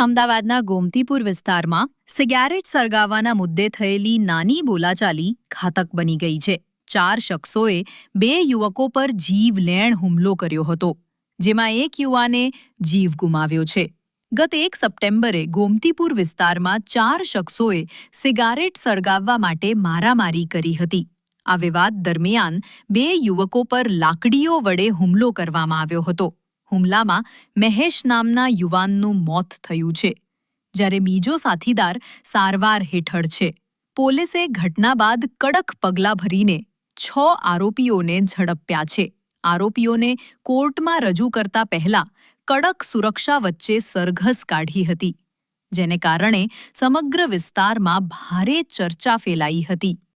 અમદાવાદના ગોમતીપુર વિસ્તારમાં સિગારેટ સળગાવવાના મુદ્દે થયેલી નાની બોલાચાલી ઘાતક બની ગઈ છે. 4 શખ્સોએ 2 યુવકો પર જીવલેણ હુમલો કર્યો હતો, જેમાં એક યુવાને જીવ ગુમાવ્યો છે. ગત 1 સપ્ટેમ્બરે ગોમતીપુર વિસ્તારમાં 4 શખ્સોએ સિગારેટ સળગાવવા માટે મારામારી કરી હતી. આ વિવાદ દરમિયાન 2 યુવકો પર લાકડીઓ વડે હુમલો કરવામાં આવ્યો હતો. હુમલામાં મહેશ નામના યુવાનનું મોત થયું છે, જ્યારે બીજો સાથીદાર સારવાર હેઠળ છે. પોલીસે ઘટના બાદ કડક પગલાં ભરીને 6 આરોપીઓને ઝડપ્યા છે. આરોપીઓને કોર્ટમાં રજૂ કરતા પહેલા કડક સુરક્ષા વચ્ચે સરઘસ કાઢી હતી, જેને કારણે સમગ્ર વિસ્તારમાં ભારે ચર્ચા ફેલાઈ હતી.